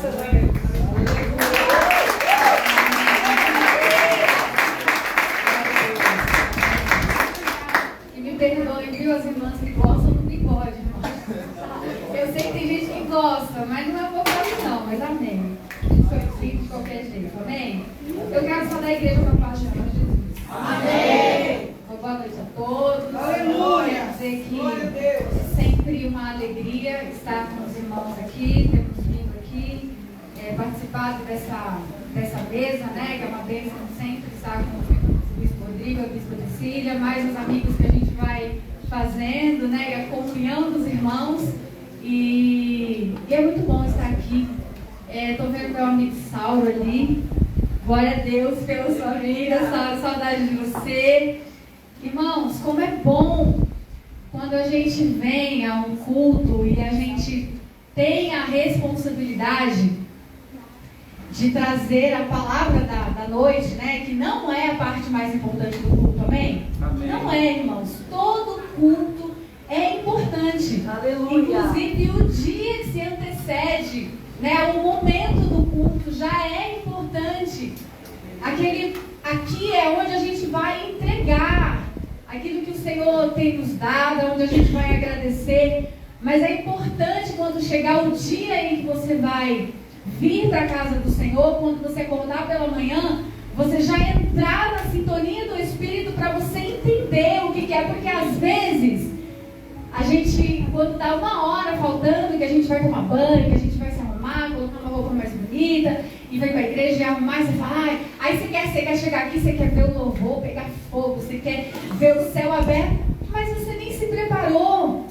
Graças a Deus. E me perdoem, viu, as irmãs que gostam do bigode, irmão. Eu sei que tem gente que gosta, mas não é por causa não, mas amém. Isso eu fico de qualquer jeito, amém? Eu quero só da igreja para paz do Senhor Jesus. Amém! Então, boa noite a todos. Aleluia! Dizer que Glória a Deus. é sempre uma alegria estar com os irmãos aqui, temos vindo aqui, participado dessa mesa, né? Que é uma bênção sempre estar com o Bispo Rodrigo, a Bispo Cecília, mais os amigos que a gente vai fazendo, né? E a comunhão dos irmãos. E é muito bom estar aqui. Estou vendo meu amigo Saulo ali. Glória a Deus pela sua vida, saudade de você. Irmãos, como é bom quando a gente vem a um culto e a gente tem a responsabilidade de trazer a palavra da noite, né? Que não é a parte mais importante do culto, amém? Amém. Não é, irmãos. Todo culto é importante. Aleluia. Inclusive o dia que se antecede, né? O momento do culto já é importante. Aqui é onde a gente vai entregar aquilo que o Senhor tem nos dado, onde a gente vai agradecer. Mas é importante quando chegar o dia em que você vai vir para a casa do Senhor, quando você acordar pela manhã, você já entrar na sintonia do Espírito para você entender o que é, porque às vezes a gente, quando dá uma hora faltando, que a gente vai tomar banho, que a gente vai se arrumar, colocar uma roupa mais bonita e vai para a igreja e arrumar, e você fala, ai, aí você quer chegar aqui, você quer ver o louvor pegar fogo, você quer ver o céu aberto, mas você nem se preparou,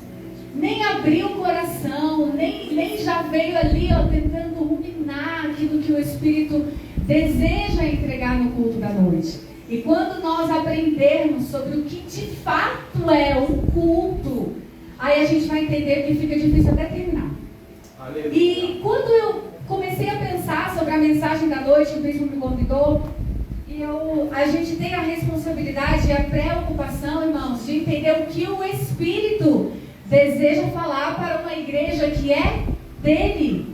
nem abriu o coração, nem já veio ali, ó, tentando ruminar aquilo que o Espírito deseja entregar no culto da noite. E quando nós aprendermos sobre o que de fato é o culto, aí a gente vai entender que fica difícil até terminar. Aleluia. E quando eu comecei a pensar sobre a mensagem da noite, o bispo me convidou, e a gente tem a responsabilidade e a preocupação, irmãos, de entender o que o Espírito deseja falar para uma igreja que é dele.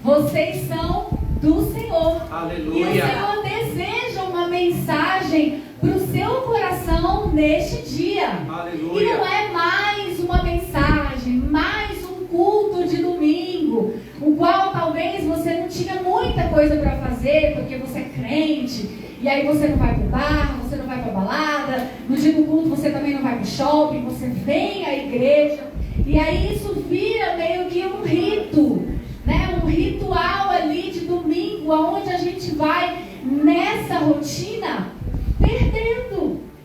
Vocês são do Senhor. Aleluia. E o Senhor deseja uma mensagem para o seu coração neste dia. Aleluia. E não é mais uma mensagem, mais um culto de domingo, o qual talvez você não tinha muita coisa para fazer, porque você é crente, e aí você não vai para o bar, você não vai para a balada, no dia do culto você também não vai para o shopping, você vem à igreja, e aí isso vira meio que um rito, né? Um ritual ali de domingo, onde a gente vai nessa rotina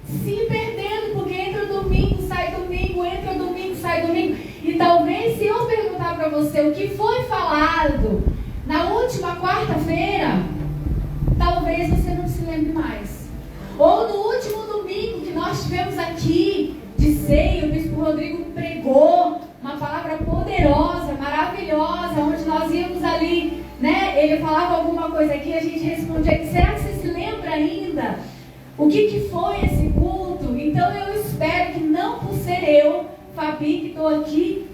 se perdendo, porque entra domingo, sai domingo, entra domingo, sai domingo. E talvez se eu perguntar para você o que foi falado na última quarta-feira, talvez você não se lembre mais. Ou no último domingo que nós tivemos aqui de ceia, o Bispo Rodrigo pregou uma palavra poderosa, maravilhosa, onde nós íamos ali, né? Ele falava alguma coisa aqui, a gente respondia, será que você se lembra ainda? O que foi esse culto? Então eu espero que não por ser eu, Fabi, que estou aqui,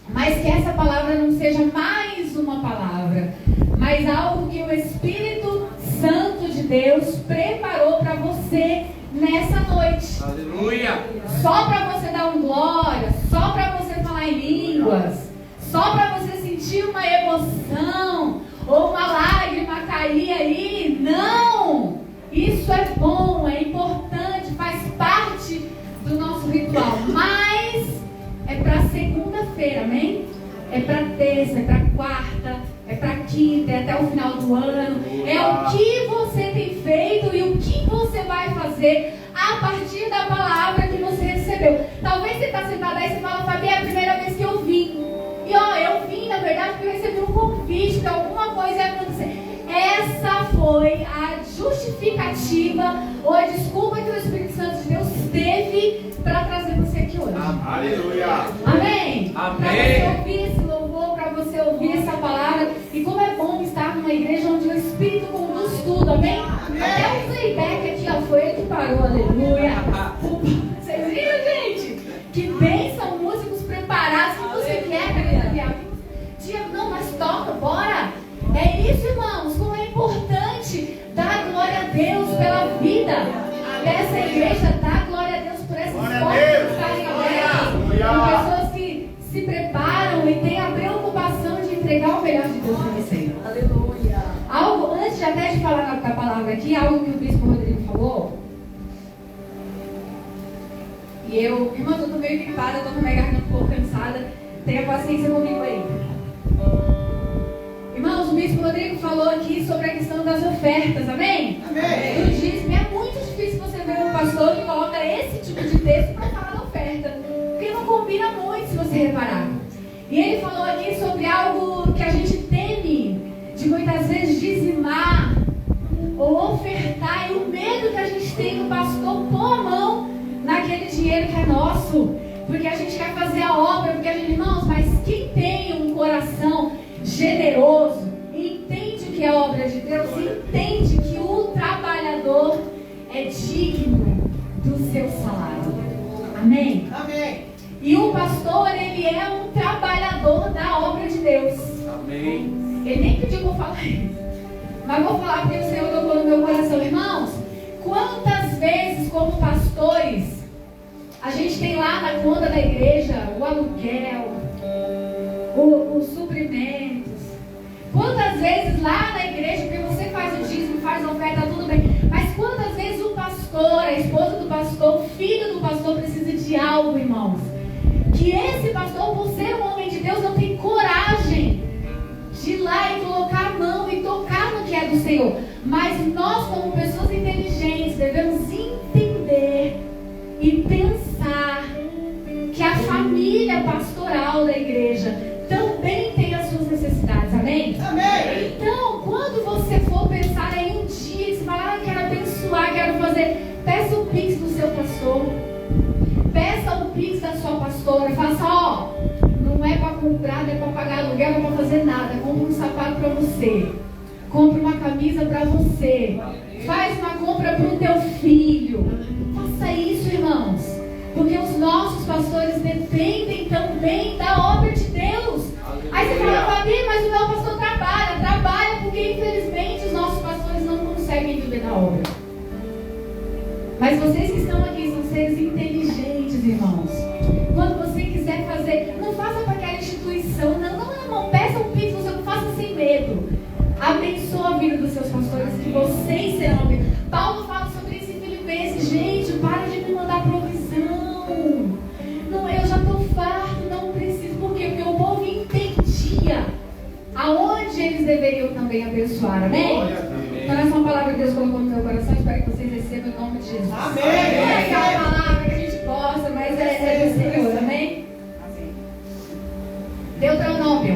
mas que essa palavra não seja mais uma palavra, mas algo que o Espírito Santo de Deus preparou para você nessa noite. Aleluia. Só para você dar um glória, só para você falar em línguas, só para você sentir uma emoção ou uma lágrima cair aí. Não! Isso é bom, é importante, faz parte do nosso ritual, mas é para segunda-feira, amém? É para terça, é para quarta, é para quinta, é até o final do ano. É o que você tem feito e o que você vai fazer a partir da palavra que você recebeu. Talvez você está sentado aí e você fala, Fabi, é a primeira vez que eu vim. E ó, eu vim, na verdade, porque eu recebi um convite, que alguma coisa ia acontecer. Essa foi a justificativa ou a desculpa que o Espírito Santo de Deus teve para trazer você aqui hoje. Aleluia. Amém? Amém. Para você ouvir esse louvor, para você ouvir essa palavra. E como é bom estar numa igreja onde o Espírito conduz tudo, amém? Até o playback aqui, ó, foi ele que parou, aleluia. Vocês viram, gente? Que bênção, músicos preparados. O que você quer, Diego? Não, mas toca, bora. essa igreja dá glória a Deus por essas portas estarem abertas. Por pessoas que se preparam e têm a preocupação de entregar o melhor de Deus para você. Aleluia. Algo, antes até de falar da palavra aqui, algo que o bispo Rodrigo falou. E eu, irmão, eu tô meio gripada, eu tô com a minha garganta um pouco cansada. Tenha paciência comigo aí. Irmãos, o bispo Rodrigo falou aqui sobre a questão das ofertas, amém? Amém. Ele disse, é muito difícil você ver um pastor que coloca esse tipo de texto para falar da oferta, porque não combina muito, se você reparar. E ele falou aqui sobre algo que a gente teme, de muitas vezes dizimar ou ofertar, e o medo que a gente tem do pastor pôr a mão naquele dinheiro que é nosso, porque a gente quer fazer a obra, porque a gente, irmãos, mas quem tem um coração generoso, entende o que é obra de Deus, entende que o trabalhador é digno do seu salário. Amém? Amém. E o pastor, ele é um trabalhador da obra de Deus. Amém. Ele nem pediu para falar isso, mas vou falar porque o Senhor tocou no meu coração. Irmãos, quantas vezes como pastores a gente tem lá na conta da igreja o aluguel, os suprimentos. Quantas vezes lá na igreja, porque você faz o dízimo, faz a oferta, tudo bem, mas quantas vezes o pastor, a esposa do pastor, o filho do pastor precisa de algo, irmãos, que esse pastor, por ser um homem de Deus, não tem coragem de ir lá e colocar a mão e tocar no que é do Senhor. Mas nós, como pessoas inteligentes, devemos entender e pensar que a família pastoral da igreja também tem as suas necessidades, amém? Amém. Então, quando você for pensar em um dia, que você falar, quero abençoar, quero fazer, peça o Pix do seu pastor, peça o Pix da sua pastora, faça, não é para comprar, não é para pagar aluguel, não é para fazer nada, compra um sapato para você, compra uma camisa para você, faz uma compra para o teu filho, faça isso, irmãos. Porque os nossos pastores dependem também da obra de Deus. Aí você fala, Fabi, mas o meu pastor trabalha porque infelizmente os nossos pastores não conseguem viver da obra. Mas vocês que estão aqui são seres inteligentes, irmãos. Quando você quiser fazer, não faça para aquela instituição, não, peça um pix, você não faça sem medo. Abençoa a vida dos seus pastores, que vocês serão abençoados. Paulo fala sobre isso em Filipenses, gente, para de me mandar provisão. Não, eu já estou farto, não preciso. Por quê? Porque o povo entendia aonde eles deveriam também abençoar, amém? Então essa é uma palavra que Deus colocou no meu coração, espero que vocês recebam em nome de Jesus. Amém. Não é aquela palavra que a gente gosta, mas é do Senhor, amém? Deuteronômio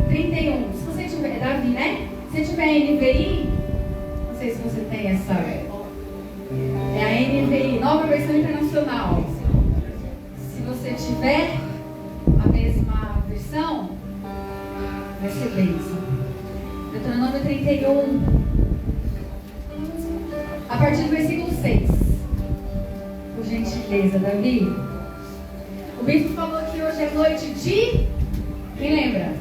31, se você tiver, Davi, né? Se tiver NVI, não sei se você tem essa, é a NVI, Nova Versão Internacional. Se você tiver a mesma versão, vai ser bênção. Deuteronômio 31, a partir do versículo 6. Por gentileza, Davi. O bispo falou que hoje é noite de... Quem lembra?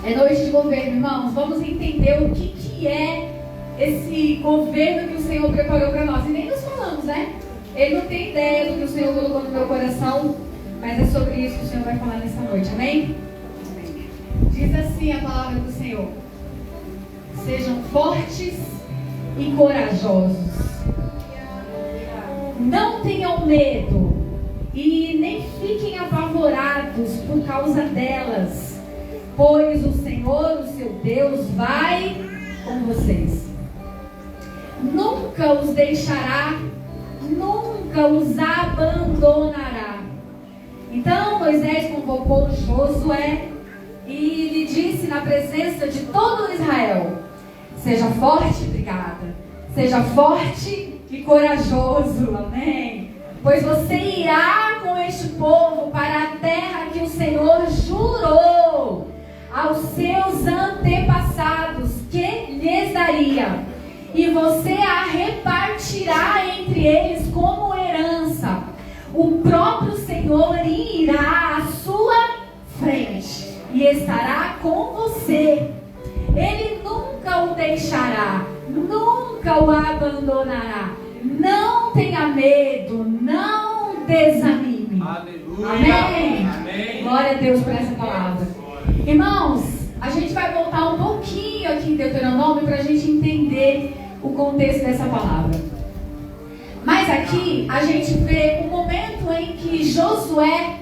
É noite de governo, irmãos. Vamos entender o que é esse governo que o Senhor preparou para nós. E nem nos falamos, né? Ele não tem ideia do que o Senhor colocou no meu coração, mas é sobre isso que o Senhor vai falar nessa noite, amém? Diz assim a palavra do Senhor: sejam fortes e corajosos. Não tenham medo e nem fiquem apavorados por causa delas, pois o Senhor, o seu Deus, vai com vocês. Nunca os deixará, nunca os abandonará. Então Moisés convocou Josué e lhe disse na presença de todo Israel: seja forte, obrigada, seja forte e corajoso, amém? Pois você irá com este povo para a terra que o Senhor jurou aos seus antepassados que lhes daria, e você a repartirá entre eles como herança. O próprio Senhor irá à sua frente e estará com você. Ele nunca abandonará. Não tenha medo, não desanime. Aleluia. Amém? Amém. Glória a Deus por essa palavra. Irmãos, a gente vai voltar um pouquinho aqui em Deuteronômio para a gente entender o contexto dessa palavra. Mas aqui a gente vê o momento em que Josué,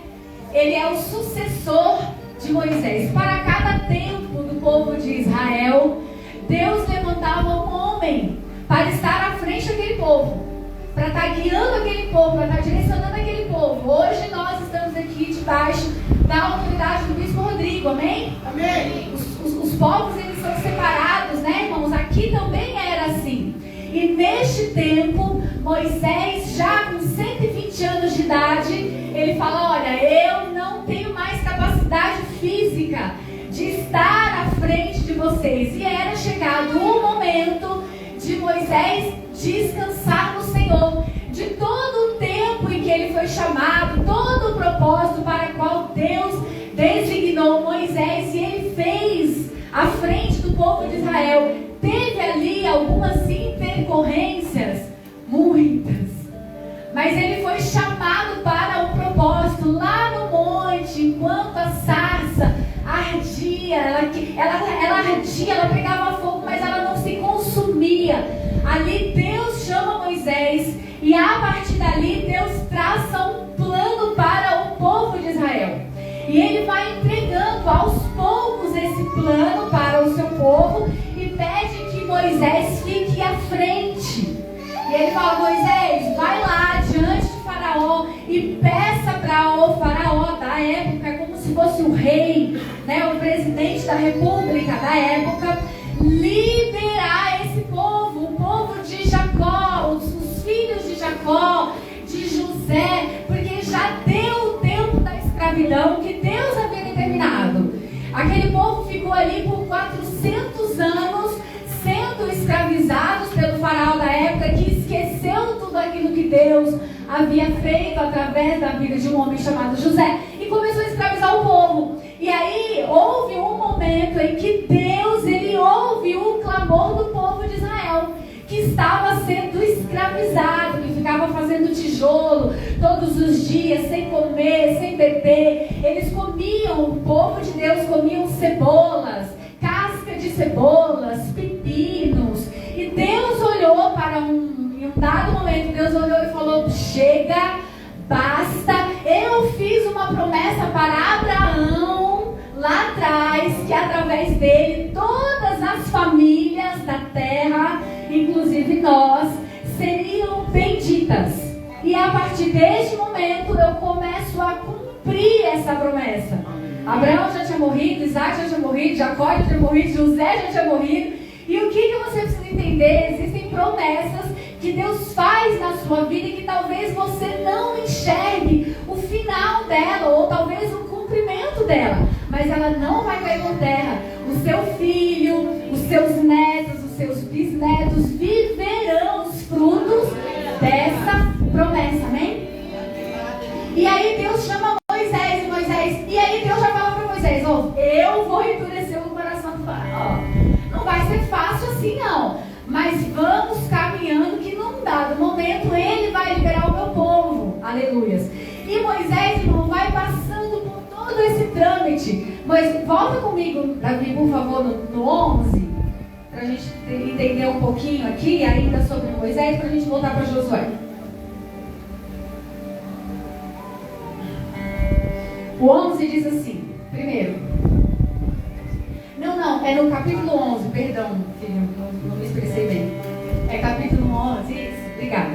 ele é o sucessor de Moisés. Para cada tempo do povo de Israel, Deus levantava um homem para estar à frente daquele povo, para estar guiando aquele povo, para estar direcionando aquele povo. Hoje nós estamos aqui debaixo da autoridade do Bispo Rodrigo, amém? Amém. Os povos, eles são separados, né, irmãos? Aqui também era assim. E neste tempo, Moisés, já com 120 anos de idade, ele fala: olha, eu não tenho mais capacidade física de estar à frente de vocês. E era chegado o momento de Moisés descansar no Senhor, de todo o tempo em que ele foi chamado, todo o propósito para o qual Deus designou Moisés, e ele fez à frente do povo de Israel. Teve ali algumas intercorrências, muitas, mas ele foi chamado para um propósito lá no monte, enquanto a sarça ardia, ela ardia, ela pegava fogo, mas ela não se consumia. Ali Deus chama Moisés, e a partir dali Deus traça um plano para o povo de Israel, e ele vai entregando aos poucos esse plano para o seu povo, e pede que Moisés fique à frente. E ele fala: Moisés, vai lá diante de Faraó e peça para o Faraó da época, como se fosse o rei, né, o presidente da república da época, liberar esse povo, o povo de Jacó, os filhos de Jacó, de José, porque já deu o tempo da escravidão que Deus havia determinado. Aquele povo ficou ali por 400 anos sendo escravizados pelo faraó da época, que esqueceu tudo aquilo que Deus havia feito através da vida de um homem chamado José, e começou a escravizar o povo. E aí houve um momento em que Deus, ele ouve o clamor do povo de Israel, que estava sendo escravizado, que ficava fazendo tijolo todos os dias, sem comer, sem beber. Eles comiam, o povo de Deus comiam cebolas, casca de cebolas, pepinos. E Deus olhou para em um dado momento, Deus olhou e falou: chega, basta. Eu fiz uma promessa para Abraão lá atrás, que através dele todas as famílias da terra, inclusive nós, seriam benditas. E a partir deste momento eu começo a cumprir essa promessa. Abraão já tinha morrido, Isaac já tinha morrido, Jacó já tinha morrido, José já tinha morrido. E o que você precisa entender? Existem promessas que Deus faz na sua vida e que talvez você não enxergue o final dela, ou talvez o cumprimento dela, mas ela não vai cair por terra. O seu filho, os seus netos, os seus bisnetos viverão os frutos dessa promessa, amém? E aí Deus chama Moisés, e aí Deus já fala para Moisés: eu vou endurecer o coração do faraó. Não vai ser fácil assim não, mas vamos caminhando, que num dado momento ele vai liberar o meu povo, aleluias. E Moisés, irmão, vai passando por todo esse trâmite. Mas volta comigo, Davi, por favor, no 11, para a gente entender um pouquinho aqui ainda sobre Moisés, para a gente voltar para Josué. O 11 diz assim, primeiro. Não, é no capítulo 11, perdão, filho, não me expressei bem. É capítulo 11, isso, obrigada.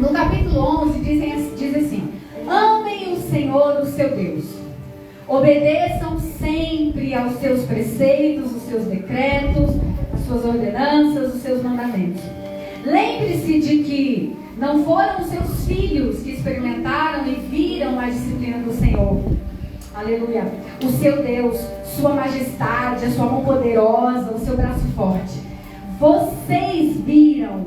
No capítulo 11 diz assim: amem o Senhor, o seu Deus. Obedeçam sempre aos seus preceitos, os seus decretos, as suas ordenanças, os seus mandamentos. Lembre-se de que não foram os seus filhos que experimentaram e viram a disciplina do Senhor. Aleluia. O seu Deus, sua majestade, a sua mão poderosa, o seu braço forte. Vocês viram,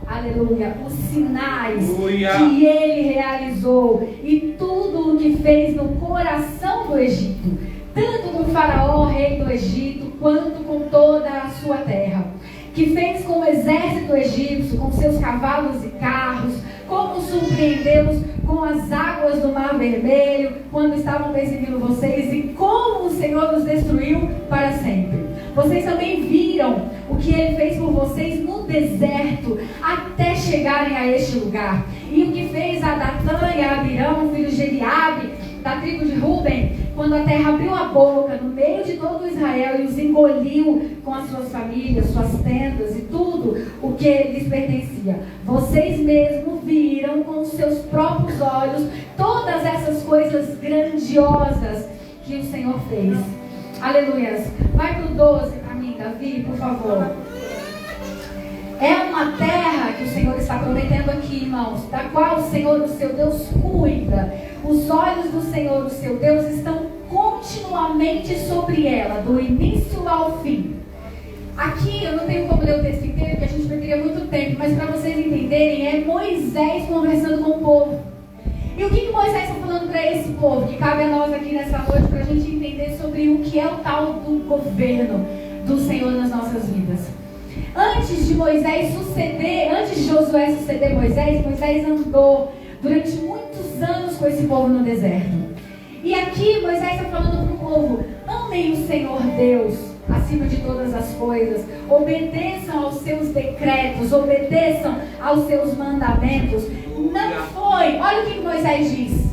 aleluia, os sinais que ele realizou e tudo o que fez no coração do Egito, tanto com Faraó, rei do Egito, quanto com toda a sua terra, que fez com o exército egípcio isso, com seus cavalos e carros, como surpreendê-los com as águas do Mar Vermelho, quando estavam perseguindo vocês, e como o Senhor os destruiu para sempre. Vocês também viram o que Ele fez por vocês no deserto, até chegarem a este lugar. E o que fez a Datã e a Abirão, filhos de Eliabe, da tribo de Ruben, quando a terra abriu a boca no meio de todo Israel e os engoliu com as suas famílias, suas tendas e tudo o que lhes pertencia. Vocês mesmos viram com os seus próprios olhos todas essas coisas grandiosas que o Senhor fez. Aleluia. Vai para o 12 para mim, Davi, por favor. É uma terra que o Senhor está prometendo aqui, irmãos, da qual o Senhor, o seu Deus, cuida. Os olhos do Senhor, o seu Deus, estão continuamente sobre ela, do início ao fim. Aqui, eu não tenho como ler o texto inteiro, porque a gente perderia muito tempo, mas para vocês entenderem, é Moisés conversando com o povo. E o que Moisés está falando para esse povo, que cabe a nós aqui nessa noite, para a gente entender sobre o que é o tal do governo do Senhor nas nossas vidas. Antes de Josué suceder Moisés, Moisés andou durante muitos anos com esse povo no deserto. E aqui Moisés está falando para o povo: amem o Senhor Deus acima de todas as coisas, obedeçam aos seus decretos, obedeçam aos seus mandamentos. Não foi, olha o que Moisés diz,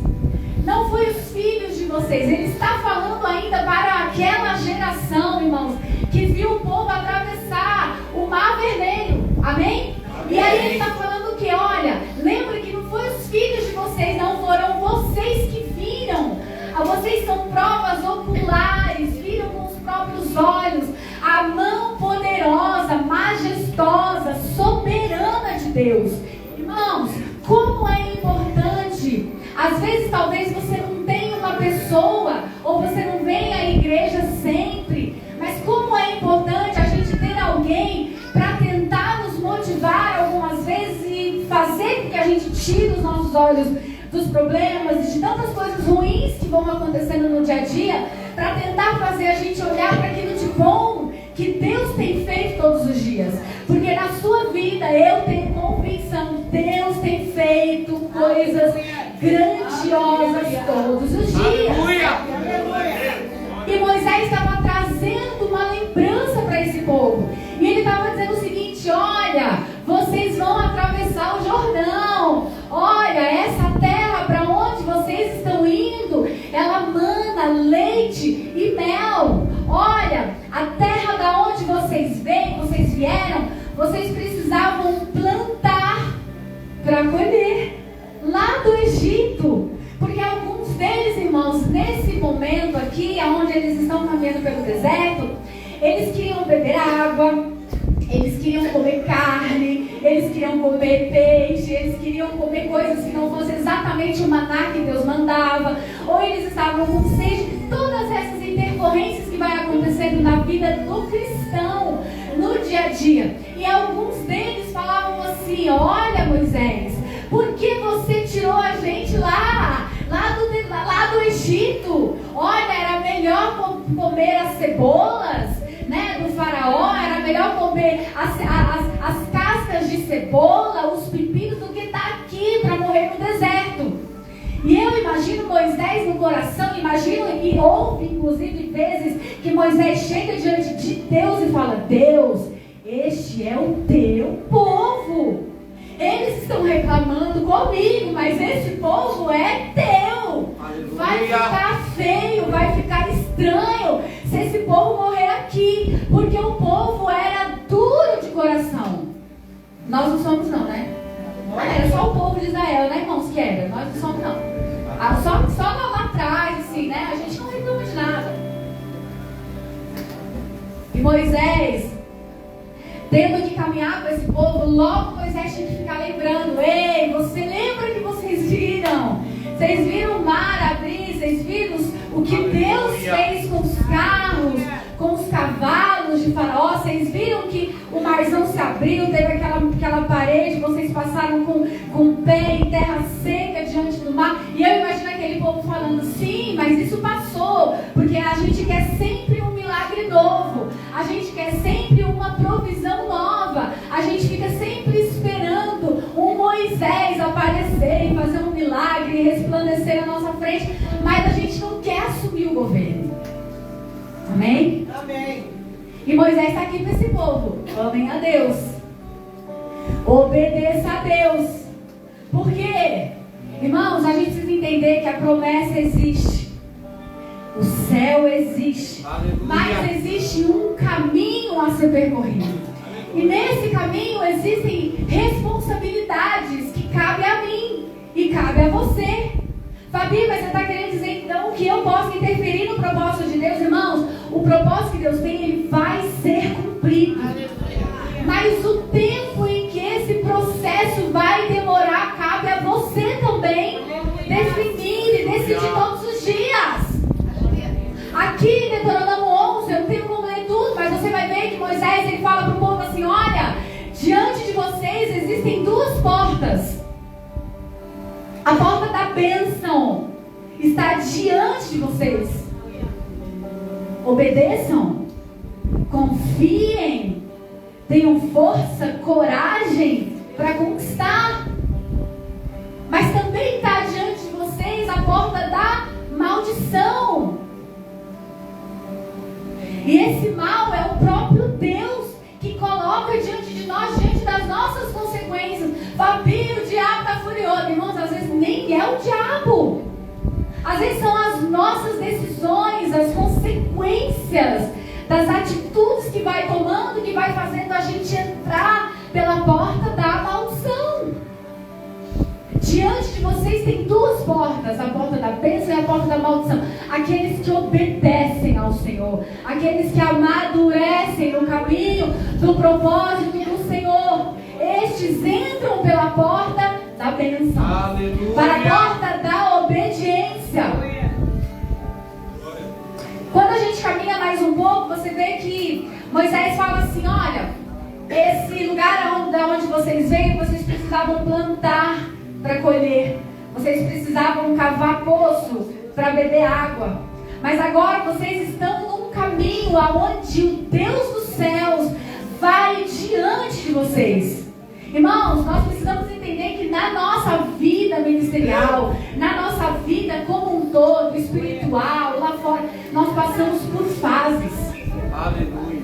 não foi os filhos de vocês. Ele está falando ainda para aquela geração, irmãos, que viu o povo atravessar o Mar Vermelho, amém? E aí ele está falando que, olha, lembra que não foi os filhos de vocês, não, foram vocês que viram. Vocês são provas oculares, viram com os próprios olhos a mão poderosa, majestosa, soberana de Deus. Irmãos, como é importante, às vezes talvez você não tenha uma pessoa, ou você não venha à igreja sempre, mas como é importante a gente ter alguém para tentar nos motivar algumas vezes e fazer com que a gente tire os nossos olhos dos problemas e de tantas coisas ruins que vão acontecendo no dia a dia, para tentar fazer a gente olhar para aquilo de bom que Deus tem feito todos os dias. Porque na sua vida eu tenho convicção, Deus tem feito coisas grandiosas todos os dias. E Moisés estava trazendo uma lembrança para esse povo. E ele estava dizendo o seguinte: olha, vocês vão atravessar o Jordão. Olha, essa terra para onde vocês estão indo, ela mana leite e mel. Olha, a terra da onde vocês vieram, vocês precisavam plantar para colher lá do Egito. Porque alguns deles, irmãos, nesse momento aqui, onde eles estão caminhando pelo deserto, eles queriam beber água, eles queriam comer carne, eles queriam comer peixe, eles queriam comer coisas que não fossem exatamente o maná que Deus mandava, ou eles estavam com sede. Todas essas intercorrências que vai acontecendo na vida do cristão, no dia a dia. E alguns deles falavam assim: olha, Moisés, por que você tirou a gente lá do Egito? Olha, era melhor comer as cebolas, né, do faraó, era melhor comer as cascas de cebola, os pepinos, do que estar aqui para morrer no deserto. E eu imagino Moisés no coração, e houve inclusive vezes que Moisés chega diante de Deus e fala: Deus, este é o teu povo. Eles estão reclamando comigo, mas esse povo é teu. Vai ficar feio, vai ficar estranho se esse povo morrer aqui, porque o povo era duro de coração. Nós não somos não, né? Era só o povo de Israel, né, irmãos, que era. Nós não somos não. Só lá atrás, assim, né? A gente não reclama de nada. E Moisés, tendo que caminhar com esse povo, logo Moisés tinha que ficar lembrando: ei, você lembra que vocês viram? Vocês viram o mar abrir? Vocês viram o que Deus fez com os carros, com os cavalos de Faraó? Vocês viram que o marzão se abriu, teve aquela parede, vocês passaram com o pé em terra seca diante do mar? E eu imagino aquele povo falando: sim, mas isso passou, porque a gente quer sempre um milagre novo, a gente quer sempre uma provisão nova, a gente fica sempre esperando milagre resplandecer na nossa frente, mas a gente não quer assumir o governo. Amém? Amém. E Moisés está aqui para esse povo. Amem a Deus. Obedeça a Deus. Por quê? Irmãos, a gente precisa entender que a promessa existe. O céu existe. Aleluia. Mas existe um caminho a ser percorrido. E nesse caminho existem responsabilidades que cabem a mim e cabe a você. Fabi, mas você está querendo dizer então que eu posso interferir no propósito de Deus? Irmãos, o propósito que Deus tem, ele vai ser cumprido. Mas o tempo em que esse processo vai demorar, cabe a você também definir e decidir todos os dias. Aqui em Deuteronômio 11, eu não tenho como ler tudo, mas você vai ver que Moisés, ele fala para o povo assim: olha, diante de vocês existem duas portas. A porta da bênção está diante de vocês. Obedeçam, confiem, tenham força, coragem para conquistar. Mas também está diante de vocês a porta da maldição. E esse mal é o próprio Deus que coloca diante de nós, diante das nossas consequências. Fabi, o diabo está furioso. Irmãos, às vezes nem é o diabo. Às vezes são as nossas decisões, as consequências das atitudes que vai tomando, que vai fazendo a gente entrar pela porta da maldição. Diante de vocês tem duas portas, a porta da bênção e a porta da maldição. Aqueles que obedecem ao Senhor, aqueles que amadurecem no caminho do propósito do Senhor, estes entram pela porta da bênção. Aleluia. Para a porta da obediência. Quando a gente caminha mais um pouco, você vê que Moisés fala assim: olha, esse lugar onde vocês veem, vocês precisavam plantar para colher, vocês precisavam cavar poço para beber água, mas agora vocês estão num caminho aonde o Deus dos céus vai diante de vocês. Irmãos, nós precisamos entender que na nossa vida ministerial, na nossa vida como um todo, espiritual, lá fora, nós passamos por fases. Aleluia.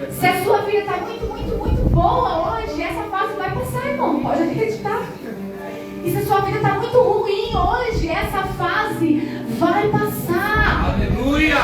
Se a sua vida está muito boa hoje, essa fase vai passar, irmão, pode acreditar. E se a sua vida está muito ruim hoje, essa fase vai passar. Aleluia.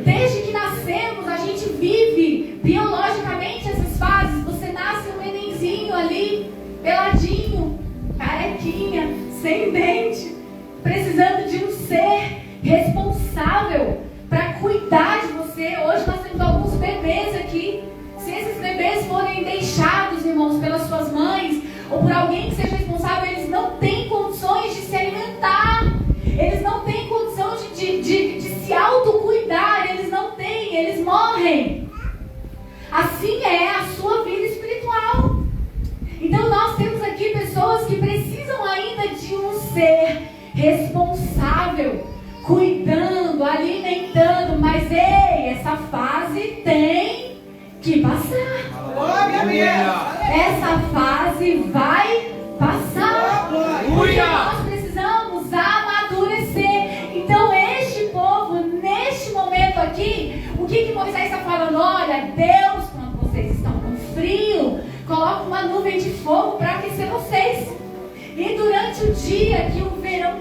Desde que nascemos, a gente vive biologicamente essas fases. Você nasce um nenenzinho ali, peladinho, carequinha, sem dente, precisando de um ser responsável para cuidar de você. Hoje nós temos alguns bebês aqui. Se esses bebês forem deixados, irmãos, pelas suas mães ou por alguém que seja responsável, eles não têm condições de se alimentar, eles não têm condição de se autocuidar, eles não têm, eles morrem. Assim é a sua vida espiritual. Então nós temos aqui pessoas que precisam ainda de um ser responsável, cuidando, alimentando, mas ei, essa fase tem que passar. Essa fase vai passar. Porque nós precisamos amadurecer. Então este povo, neste momento aqui, o que Moisés está falando? Olha, Deus, quando vocês estão com frio, coloca uma nuvem de fogo para aquecer vocês. E durante o dia que o verão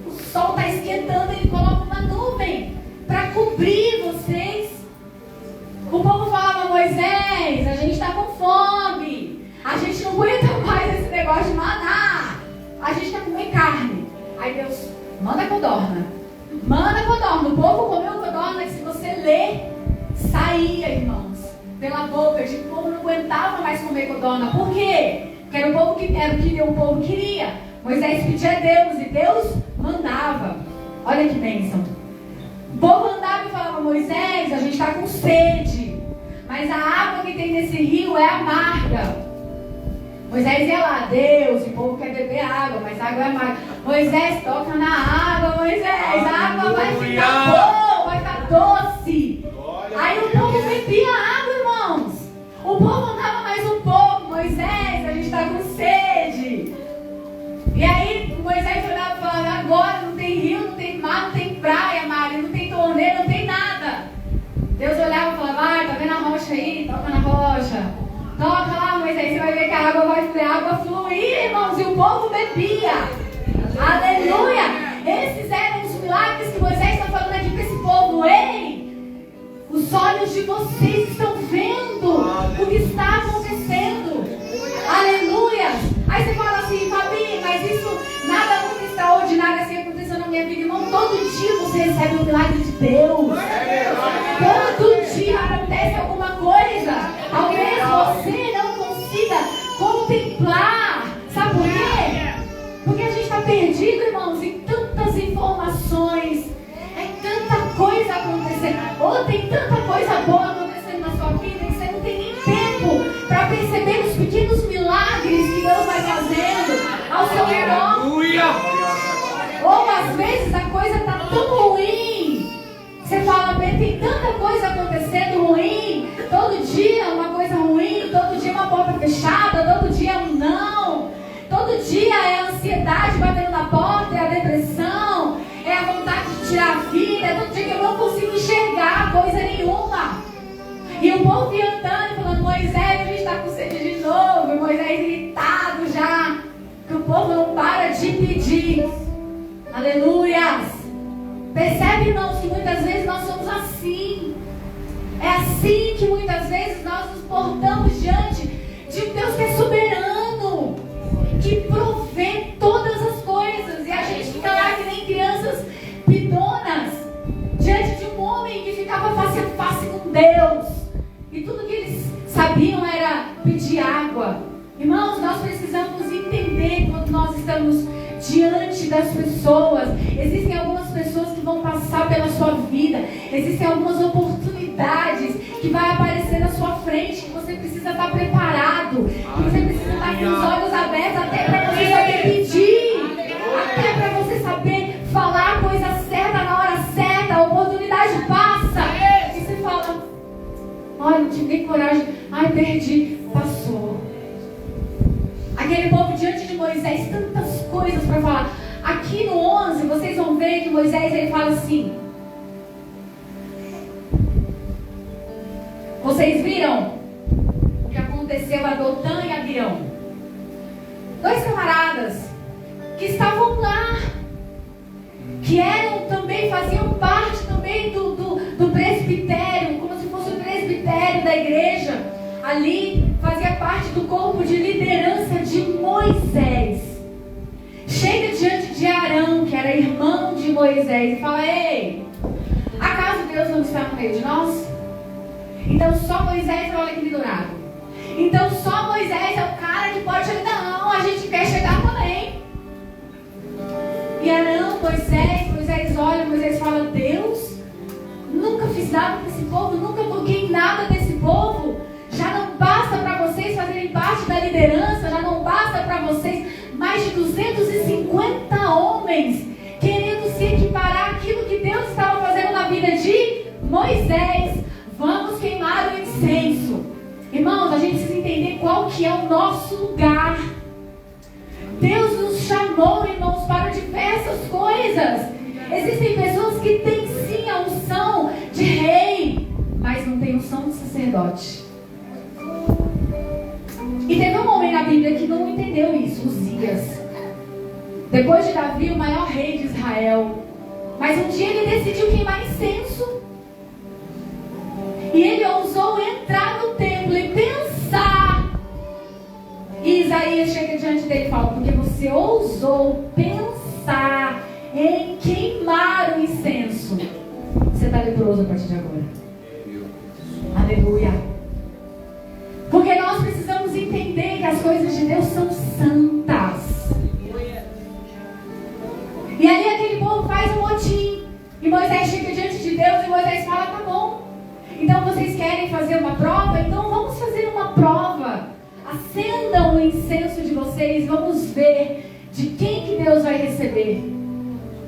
o sol está esquentando, ele coloca uma nuvem para cobrir vocês. O povo falava: Moisés, a gente está com fome, a gente não aguenta mais esse negócio de maná, a gente está comendo carne. Aí Deus, manda codorna. O povo comeu codorna que, se você ler, saía, irmãos, pela boca. O povo não aguentava mais comer codorna. Por quê? Porque era o que o povo queria. Moisés pedia a Deus e Deus mandava. Olha que bênção. O povo andava e falava: Moisés, a gente está com sede, mas a água que tem nesse rio é amarga. Moisés ia lá: Deus, o povo quer beber água, mas a água é amarga. Moisés, toca na água, Moisés, a água vai ficar boa, vai ficar doce. Aí o povo bebia água, irmãos. O povo andava mais um pouco: Moisés, a gente está com sede. E aí Toca lá, Moisés, você vai ver que a água fluía, irmãos, e o povo bebia. Aleluia! Esses eram os milagres que Moisés está falando aqui para esse povo. Ei, os olhos de vocês estão vendo o que está acontecendo. Aleluia! Aí você fala assim, Fabi, mas isso nada muito extraordinário assim aconteceu na minha vida. Irmão, todo dia você recebe um milagre de Deus. Todo dia acontece alguma coisa. Talvez você não consiga contemplar. Sabe por quê? Porque a gente está perdido, irmãos, em tantas informações. É tanta coisa acontecendo. Ou tem tanta coisa boa acontecendo na sua vida que você não tem nem tempo para perceber os pequenos milagres que Deus vai fazendo ao seu redor. Ou às vezes a coisa está tão ruim. Você fala, tem tanta coisa acontecendo ruim. Todo dia uma coisa ruim. Todo dia uma porta fechada. Todo dia um não. Todo dia é a ansiedade batendo na porta. É a depressão. É a vontade de tirar a vida. É todo dia que eu não consigo enxergar coisa nenhuma. E o povo ia andando e falando, Moisés, a gente está com sede de novo. E Moisés irritado já. Que o povo não para de pedir. Aleluias. Percebe, irmãos, que muitas vezes nós somos assim. É assim que muitas vezes nós nos portamos diante de um Deus que é soberano, que provê todas as coisas. E a gente fica lá que nem crianças pidonas diante de um homem que ficava face a face com Deus. E tudo que eles sabiam era pedir água. Irmãos, nós precisamos entender quando nós estamos diante das pessoas. Existem algumas pessoas que vão passar pela sua vida. Existem algumas oportunidades que vai aparecer na sua frente, que você precisa estar preparado, que você precisa estar com os olhos abertos até para você saber pedir, até para você saber falar a coisa certa na hora certa. A oportunidade passa e você fala, olha, não tive nem coragem, ai, perdi, passou. Aquele povo diante de Moisés, tantas coisas para falar. Aqui no 11, vocês vão ver que Moisés, ele fala assim. Vocês viram o que aconteceu a Dotã e a Abirão? Dois camaradas que estavam lá, que eram também, faziam parte também do presbitério, como se fosse o presbitério da igreja. Ali fazia parte do corpo de liderança de Moisés. Chega diante de Arão, que era irmão de Moisés, e fala, ei, acaso Deus não está no meio de nós? Então só Moisés, olha que pendurado. Então só Moisés é o cara que pode chegar. Não, a gente quer chegar também. E Arão, Moisés olha, Moisés fala, Deus, nunca fiz nada com esse povo, nunca toquei em nada desse povo. Já não basta para vocês fazerem parte da liderança, já não basta para vocês mais de 250 homens querendo se equiparar àquilo que Deus estava fazendo na vida de Moisés. Vamos queimar o incenso. Irmãos, a gente precisa entender qual que é o nosso lugar. Deus nos chamou, irmãos, para diversas coisas. Existem pessoas que têm sim a unção de rei, mas não têm unção de sacerdote. E teve um homem na Bíblia que não entendeu isso, Uzias. Depois de Davi, o maior rei de Israel. Mas um dia ele decidiu queimar incenso. E ele ousou entrar no templo e pensar. E Isaías chega diante dele e fala, porque você ousou pensar em queimar o incenso, você está leproso a partir de agora. Aleluia. Porque nós precisamos entender que as coisas de Deus são santas. E ali aquele povo faz um motim. E Moisés chega diante de Deus e Moisés fala, tá bom. Então vocês querem fazer uma prova? Então vamos fazer uma prova. Acendam o incenso de vocês. Vamos ver de quem que Deus vai receber.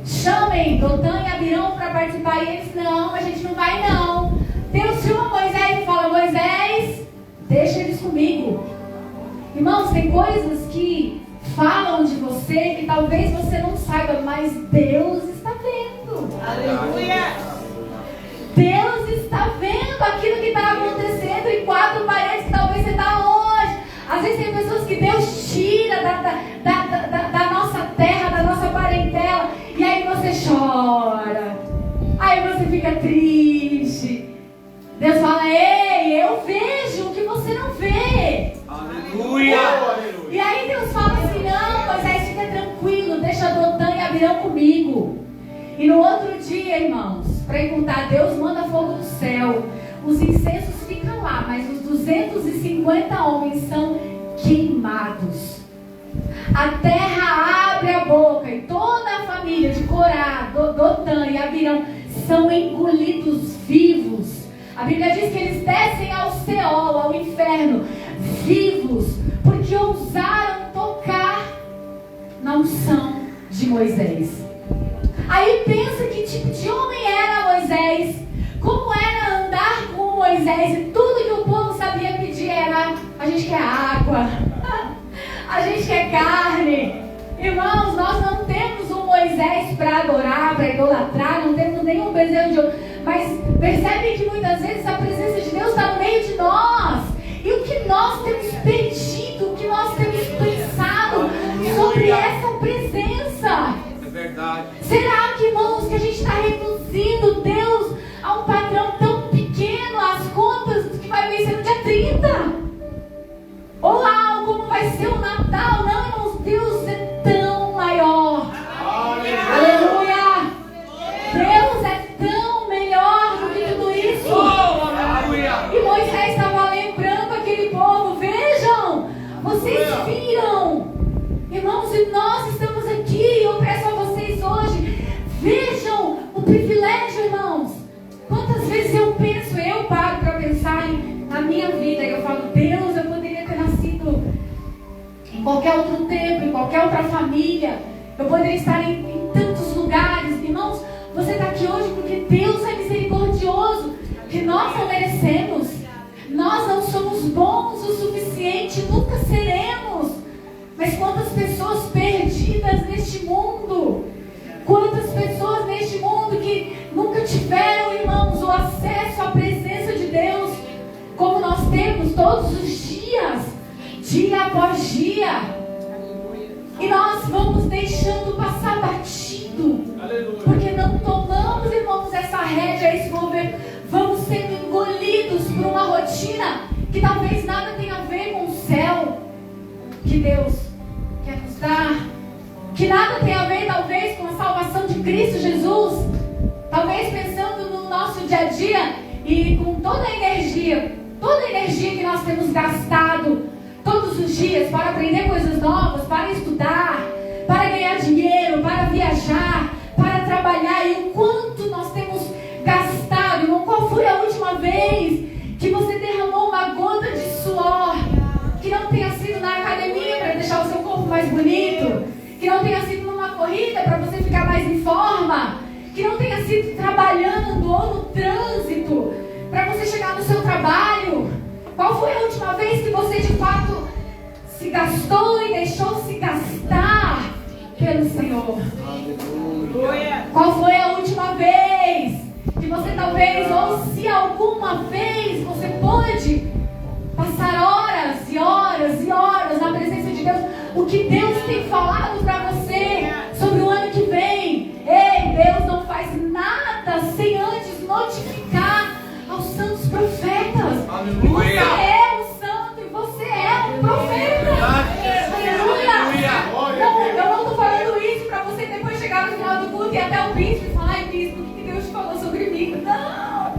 Chamem Dotã e Abirão para participar. E eles, não, a gente não vai não. Deus chama Moisés e fala, Moisés, deixa eles comigo. Irmãos, tem coisas que falam de você que talvez você não saiba, mas Deus está vendo. Aleluia. Deus está vendo aquilo que está acontecendo em quatro paredes que talvez você está longe. pessoas que Deus tira da nossa terra, da nossa parentela, e aí você chora, aí você fica triste. Deus fala: ei, eu vejo o que você não vê. Aleluia! E aí Deus fala assim: não, Moisés, fica tranquilo, deixa Dotã e Abirão comigo. E no outro dia, irmãos, para encurtar, Deus manda fogo do céu. Os incensos ficam lá, mas os 250 homens são queimados. A terra abre a boca e toda a família de Corá, Dotã e Abirão são engolidos vivos. A Bíblia diz que eles descem ao Seol, ao inferno, vivos, porque ousaram tocar na unção de Moisés. Aí pensa que tipo de homem era Moisés, como era andar com Moisés, e tudo que o povo sabia pedir era: a gente quer água, a gente quer carne. Irmãos, nós não temos um Moisés para adorar, para idolatrar, não temos nenhum bezerro de ouro, mas percebe que muitas vezes a presença de Deus está no meio de nós. E o que nós temos pedido, o que nós temos pensado sobre essa presença? É verdade. Será que, irmãos, que a gente está reduzindo Deus a um padrão tão pequeno, as contas que vai vencer no dia 30? Ou lá, como vai ser o Natal? Não, irmãos, Deus é tão maior. Aleluia! Deus é tão melhor do que tudo isso. E Moisés estava lembrando aquele povo: vejam, vocês viram, irmãos, e nós estamos aqui. Eu peço a vocês hoje, vejam o privilégio, irmãos. Quantas vezes eu paro para pensar na minha vida e eu falo: Deus, eu poderia ter nascido em qualquer outro tempo, em qualquer outra família, eu poderia estar em tantos lugares. Irmãos, você está aqui hoje porque Deus é misericordioso, que nós não merecemos. Nós não somos bons o suficiente, nunca seremos. Mas quantas pessoas perdidas neste mundo, quantas pessoas neste mundo que nunca tiveram, irmãos, o acesso à presença de Deus, como nós temos todos os dias, dia após dia. E nós vamos deixando passar batido, porque não tomamos, irmãos, essa rédea, esse governo. Vamos sendo engolidos por uma rotina que talvez nada tenha a ver com o céu que Deus quer nos dar, que nada tem a ver talvez com a salvação de Cristo Jesus. Talvez pensando no nosso dia a dia e com toda a energia que nós temos gastado todos os dias para aprender coisas novas, para estudar, para ganhar dinheiro, para viajar, para trabalhar, e o quanto nós temos gastado. Irmão, qual foi a última vez que você derramou uma gota de suor, que não tenha sido na academia para deixar o seu corpo mais bonito, que não tenha sido numa corrida para você ficar mais em forma, que não tenha sido trabalhando ou no trânsito para você chegar no seu trabalho? Qual foi a última vez que você de fato se gastou e deixou se gastar pelo Senhor? Qual foi a última vez que você talvez, ou se alguma vez você pôde passar horas e horas e horas na presença de Deus? O que Deus tem falado para você sobre o ano que vem? Ei, Deus não faz nada sem antes notificar aos santos profetas. Aleluia. Você é um santo e você é um profeta. Aleluia. Eu não estou falando isso para você depois chegar no final do culto e até o bispo e falar: ai, bispo, o que Deus falou sobre mim? Não.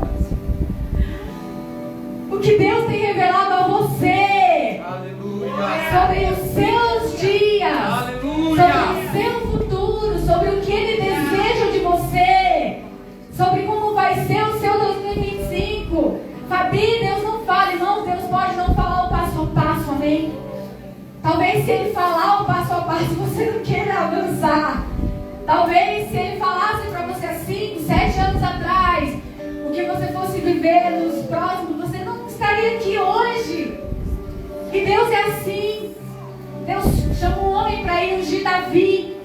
O que Deus tem revelado a você, sobre os seus dias, sobre o seu futuro, sobre o que Ele deseja de você, sobre como vai ser o seu 2025. Fabi, Deus não fala, irmão, Deus pode não falar o passo a passo, amém? Talvez se Ele falar o passo a passo, você não queira avançar. Talvez se Ele falasse para você há 5, 7 anos atrás, o que você fosse viver nos próximos, você não estaria aqui hoje. E Deus é assim. Deus chama um homem para ir ungir Davi,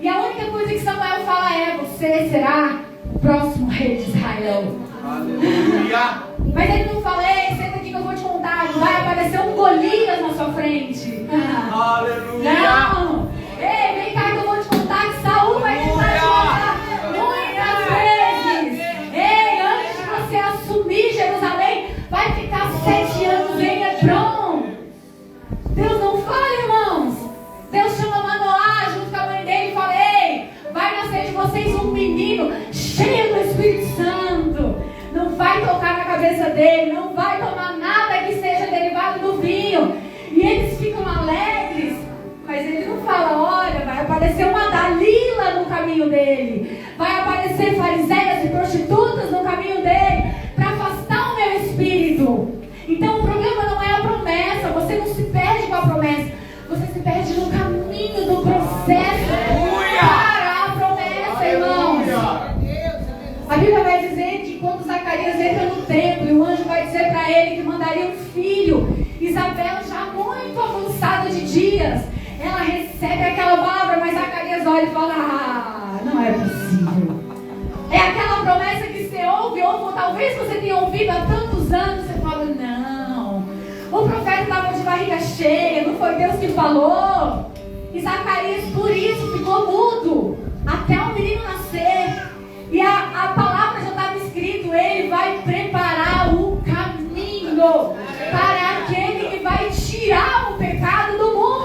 e a única coisa que Samuel fala é: você será o próximo rei de Israel. Aleluia. Mas ele não fala: ei, senta aqui que eu vou te contar, vai aparecer um Golias na sua frente. Aleluia! Não! Ei, vem cá que eu vou te contar que Saul vai tentar te matar muitas vezes. Ei, antes de você assumir Jerusalém, vai ficar 7 anos em Hebron. Deus não fala, irmãos. Deus chama Manoá junto com a mãe dele e fala: ei, vai nascer de vocês um menino cheio do Espírito Santo. Não vai tocar na cabeça dele, não vai tomar nada que seja derivado do vinho. E eles ficam alegres, mas ele não fala: olha, vai aparecer uma Dalila no caminho dele, vai aparecer fariseias e prostitutas no caminho dele, para afastar o meu espírito. Então o problema não é a promessa, você não se perde com a promessa, você se perde no caminho do processo para a promessa, irmãos. A Bíblia vai dizer que quando Zacarias entra no templo, e o anjo vai dizer para ele que mandaria um filho, Isabel já muito avançada de dias, ela recebe aquela palavra, mas Zacarias olha e fala: ah, não é possível. É aquela promessa que você ouve, ou talvez você tenha ouvido há tantos anos, você fala: não, o profeta estava de barriga cheia, não foi Deus que falou. E Zacarias por isso ficou mudo, até o menino nascer. E a palavra já estava escrito: ele vai preparar o caminho para aquele que vai tirar o pecado do mundo.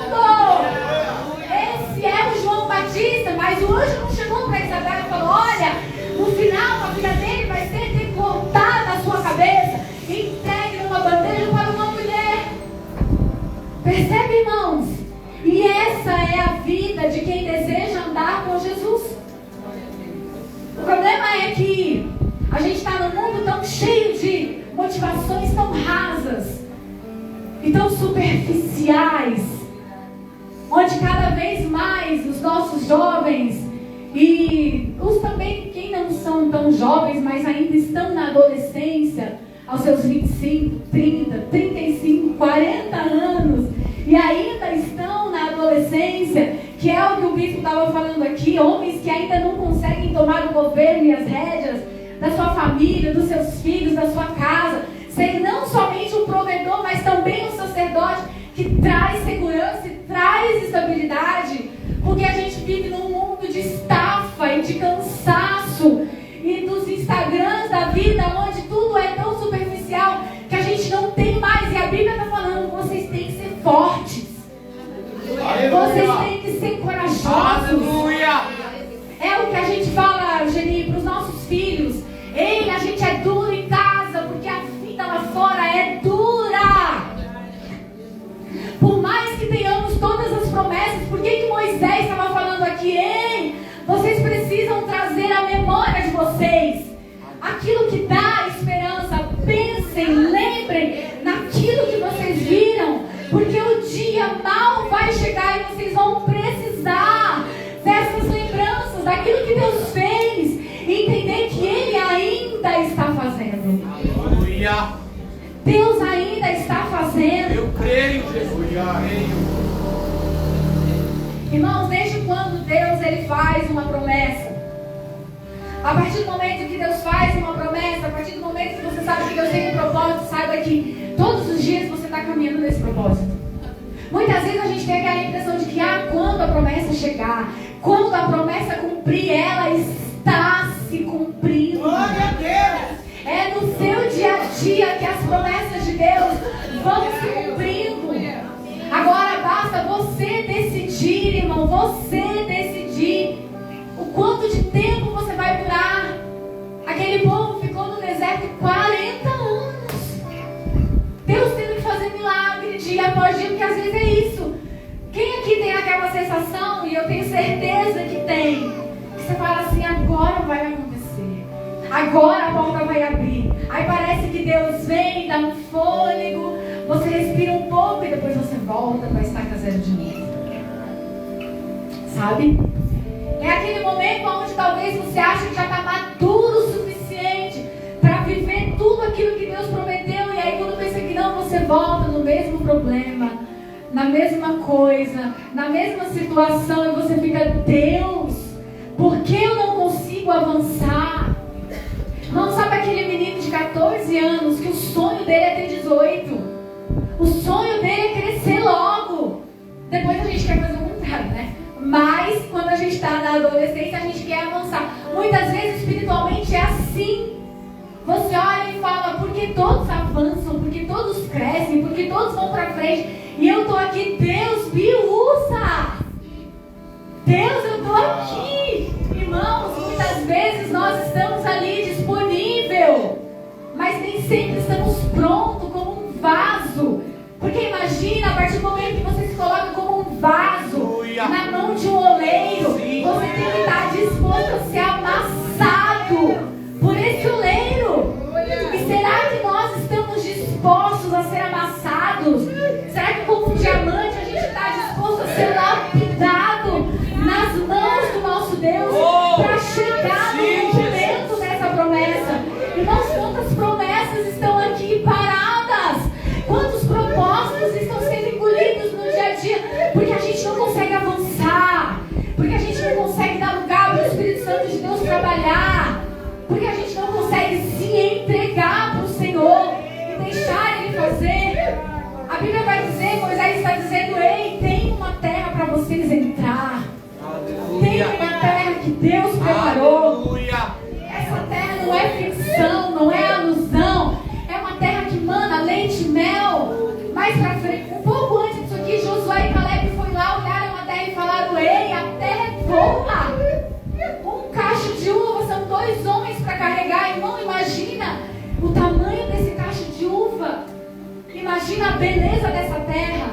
Esse é o João Batista, mas o anjo não chegou para Isabel e falou: olha, no final a filha dele vai ser decortada a sua cabeça, entregue numa bandeja para uma mulher. Percebe, irmãos? E essa é a vida de quem deseja andar com Jesus. O problema é que a gente está num mundo tão cheio de motivações tão rasas e tão superficiais, onde cada vez mais os nossos jovens e os também quem não são tão jovens, mas ainda estão na adolescência, aos seus 25, 30, 35, 40 anos, e ainda estão na adolescência, que é o que o bispo estava falando aqui, homens que ainda não conseguem tomar o governo e as rédeas da sua família, dos seus filhos, da sua casa, ser não somente um provedor, mas também um sacerdote que traz segurança e traz estabilidade, porque a gente vive num mundo de estafa e de cansaço e dos Instagrams da vida, onde tudo é tão superficial que a gente não tem mais. E a Bíblia está falando: vocês têm que ser fortes, vocês têm que ser corajosos. Aleluia! É o que a gente fala, Geni, para os nossos filhos: ei, a gente é duro em casa porque a vida lá fora é dura. Por mais que tenhamos todas as promessas, por que Moisés estava falando aqui? Ei, vocês precisam trazer a memória de vocês aquilo que dá esperança. Pensem, lembrem naquilo que vocês viram, porque o dia mal vai chegar e vocês vão precisar dessas lembranças, daquilo que Deus fez, e entender que Ele ainda está fazendo. Aleluia! Deus ainda está fazendo. Eu creio, Jesus. Irmãos, desde quando Deus ele faz uma promessa? A partir do momento que Deus faz uma promessa, a partir do momento que você sabe que Deus tem um propósito, saiba que todos os dias você está caminhando nesse propósito. Muitas vezes a gente tem aquela impressão de que quando a promessa chegar, quando a promessa cumprir, ela está se cumprindo. Glória a Deus! É no seu dia a dia que as promessas de Deus vão se cumprindo. Agora basta você decidir, irmão, você decidir o quanto de tempo você vai durar. Aquele povo ficou no deserto 40 anos. Deus teve que fazer milagre dia após dia, porque às vezes é isso. Quem aqui tem aquela sensação, e eu tenho certeza que tem, que você fala assim: agora vai acontecer, agora a porta vai abrir. Aí parece que Deus vem, dá um fôlego, você respira um pouco e depois você volta para estaca zero de novo. Sabe? É aquele momento onde talvez você ache que já está maduro o suficiente para viver tudo aquilo que Deus prometeu, e aí quando pensa que não, você volta no mesmo problema, na mesma coisa, na mesma situação, e você fica: Deus, por que eu não consigo avançar? Não sabe aquele menino de 14 anos que o sonho dele é ter 18? O sonho dele é crescer logo. Depois a gente quer fazer o contrário, né? Mas quando a gente está na adolescência, a gente quer avançar. Muitas vezes espiritualmente é assim. Você olha e fala, porque todos avançam, porque todos crescem, porque todos vão para frente. E eu estou aqui, Deus me usa. Deus, eu estou aqui. Irmãos, muitas vezes nós estamos ali disponível, mas nem sempre estamos prontos como um vaso. Porque imagina, a partir do momento que você se coloca como um vaso na mão de um oleiro, você tem que estar disposto a ser amassado por esse oleiro. E será que nós estamos dispostos a ser amassados? Será que como um diamante a gente está disposto a ser lapidado nas mãos do nosso Deus para chegar no cumprimento dessa promessa? Irmãos, quantas promessas estão aqui paradas? Quantos propósitos estão sendo engolidos no dia a dia? Porque a gente não consegue avançar, porque a gente não consegue dar lugar para o Espírito Santo de Deus trabalhar, porque a gente não consegue se entregar para o Senhor e deixar Ele fazer. A Bíblia vai dizer, Moisés está dizendo, ei, tem uma terra para vocês entrar. Tem uma terra que Deus preparou. Essa terra não é ficção, não é alusão. É uma terra que mana leite e mel. Mais pra frente, um pouco antes disso aqui, Josué e Caleb foram lá, olharam a terra e falaram, ei, a terra é boa. Um cacho de uva, são 2 homens para carregar. Irmão, imagina o tamanho desse cacho de uva. Imagina a beleza dessa terra.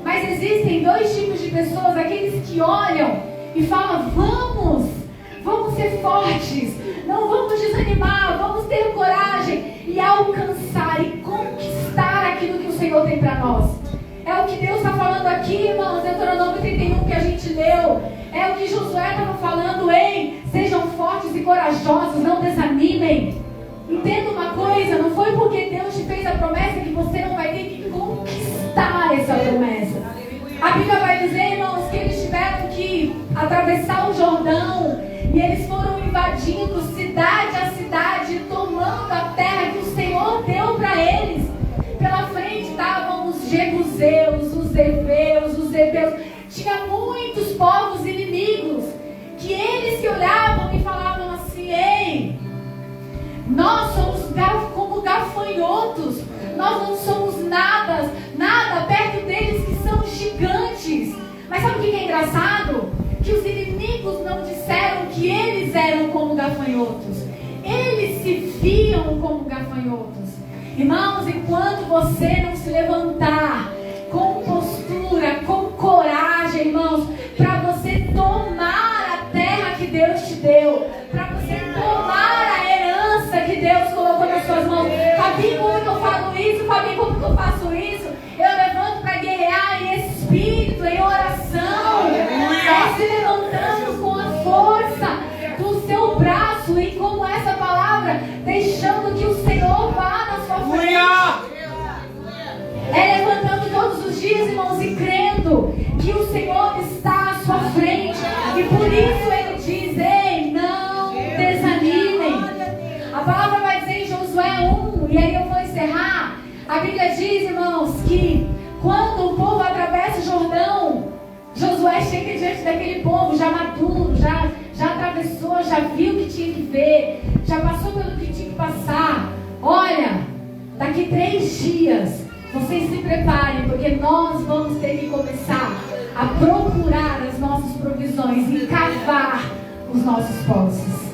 Mas existem 2 tipos de pessoas, aqueles que olham e falam, vamos ser fortes, não vamos desanimar, vamos ter coragem e alcançar e conquistar aquilo que o Senhor tem para nós. É o que Deus está falando aqui, irmãos, Deuteronômio 31 que a gente leu. É o que Josué estava falando, ei, sejam fortes e corajosos, não desanimem. Entenda uma coisa, não foi porque Deus te fez a promessa que você não vai ter que conquistar essa promessa. A Bíblia vai dizer, irmãos, que eles tiveram que atravessar o Jordão e eles foram invadindo cidade a cidade, tomando a terra que o Senhor deu para eles. Pela frente estavam os jebuseus, os heveus, os heveus. Tinha muitos povos inimigos que eles se olhavam e falavam assim, ei, nós somos como gafanhotos, nós não somos nada perto deles que são gigantes. Mas sabe o que é engraçado? Que os inimigos não disseram que eles eram como gafanhotos. Eles se viam como gafanhotos. Irmãos, enquanto você não se levantar com postura, com coragem, irmãos, para você tomar a terra que Deus te deu, para você tomar a herança que Deus colocou nas suas mãos. Fabinho, como que eu falo isso? Fabinho, como que eu faço isso? Eu levanto para guerrear em espírito, em oração. É se levantando com a força do seu braço e com essa palavra, deixando que o Senhor vá na sua frente. É levantando todos os dias, irmãos, e crendo que o Senhor está à sua frente. E por isso Ele diz, ei, não desanimem. A palavra vai dizer em Josué 1, e aí eu vou encerrar. A Bíblia diz, irmãos, que quando o povo atravessa o Jordão, Josué chega diante daquele povo já maduro, já atravessou, já viu o que tinha que ver, já passou pelo que tinha que passar. Olha, daqui 3 dias, vocês se preparem, porque nós vamos ter que começar a procurar as nossas provisões e cavar os nossos poços.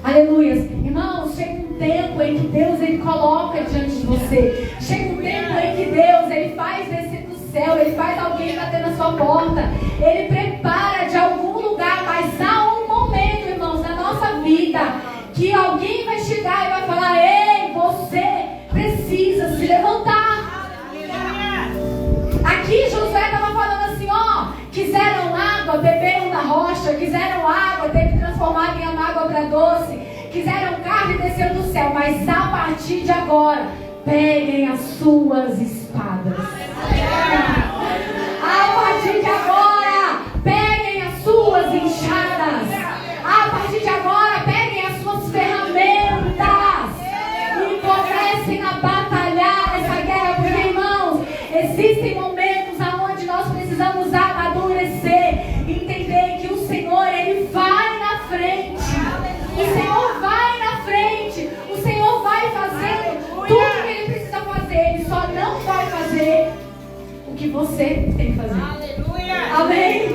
Aleluia. Irmãos, chega um tempo em que Deus Ele coloca diante de você. Chega um tempo em que Deus Ele faz descer do céu, Ele faz alguém bater na sua porta, Ele prepara de algum lugar, mas há um momento, irmãos, na nossa vida que alguém vai chegar e vai falar, ei, você precisa se levantar. Aqui Josué estava falando assim, ó, quiseram água, beberam da rocha, quiseram água, teve transformado em água para doce, quiseram carne, desceu do céu, mas a partir de agora, peguem as suas espadas. A partir de agora, peguem as suas enxadas. A partir de agora, peguem as suas ferramentas e comecem a batalhar essa guerra, porque, irmãos, Existem momentos onde nós precisamos amadurecer, entender que o Senhor, Ele vai na frente. O Senhor vai na frente. O Senhor vai fazendo tudo que Ele precisa fazer. Ele só não vai fazer o que você tem que fazer. Amém?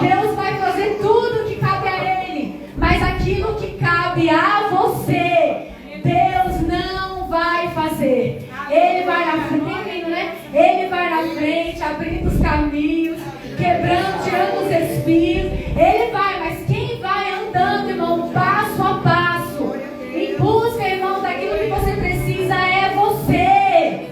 Deus vai fazer tudo que cabe a Ele, mas aquilo que cabe a você, Deus não vai fazer. Ele vai na frente, né? Ele vai na frente, abrindo os caminhos, quebrando, tirando os espinhos. Ele vai, mas quem vai andando, irmão, passo a passo, em busca, irmão, daquilo que você precisa é você.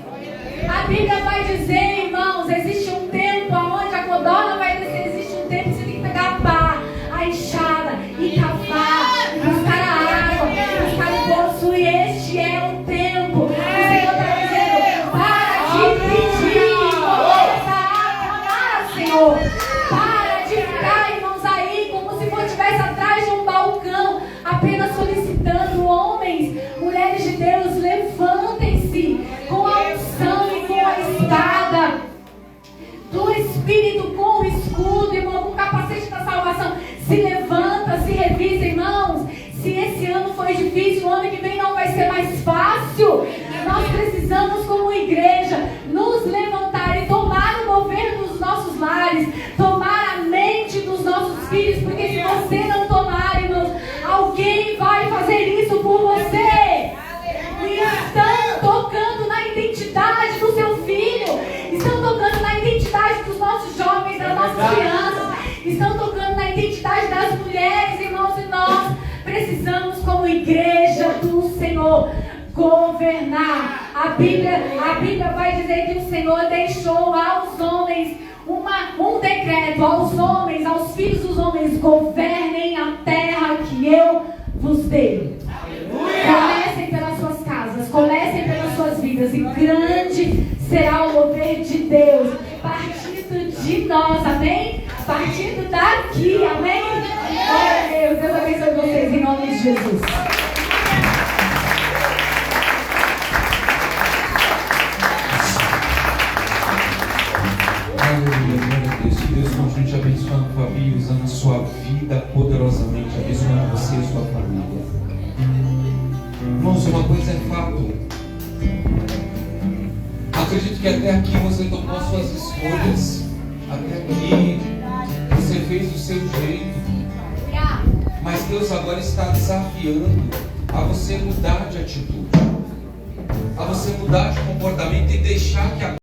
A Bíblia vai dizer, irmãos, existe um tempo onde a codorna vai descer, existe um tempo que você tem que pegar a pá, a enxada e cavar, buscar a água, buscar o poço, e este é o tempo. O Senhor está dizendo, para de pedir, começa a clamar, Senhor. Para de ficar, irmãos, aí como se você estivesse atrás de um balcão, apenas solicitando. Homens, mulheres de Deus, levantem-se com a unção e com a espada do Espírito, com o escudo, irmão, com o capacete da salvação. Se levanta, se revisa, irmãos. Se esse ano foi difícil, o ano que vem não vai ser mais fácil. Nós precisamos, como igreja, nos levantar e tomar o governo dos nossos lares, tomar a mente dos nossos filhos, porque se você não tomar, irmãos, alguém vai fazer isso por você. E estão tocando na identidade do seu filho, estão tocando na identidade dos nossos jovens, das nossas crianças, estão tocando na identidade das mulheres, irmãos, e nós precisamos, como igreja do Senhor, governar. A Bíblia vai dizer que o Senhor deixou aos homens um decreto, aos homens, aos filhos dos homens: governem a terra que eu vos dei. Comecem pelas suas casas, comecem pelas suas vidas, e grande será o mover de Deus partindo de nós, amém? Partindo daqui, amém? Glória a Deus, Deus abençoe vocês em nome de Jesus. Aleluia, glória a Deus. Que Deus continue te abençoando, Fabi, usando a sua vida poderosamente, abençoando você e a sua família. Irmãos, uma coisa é fato. Acredito que até aqui você tomou as suas escolhas. Até aqui você fez do seu jeito. Mas Deus agora está desafiando a você mudar de atitude, a você mudar de comportamento e deixar que a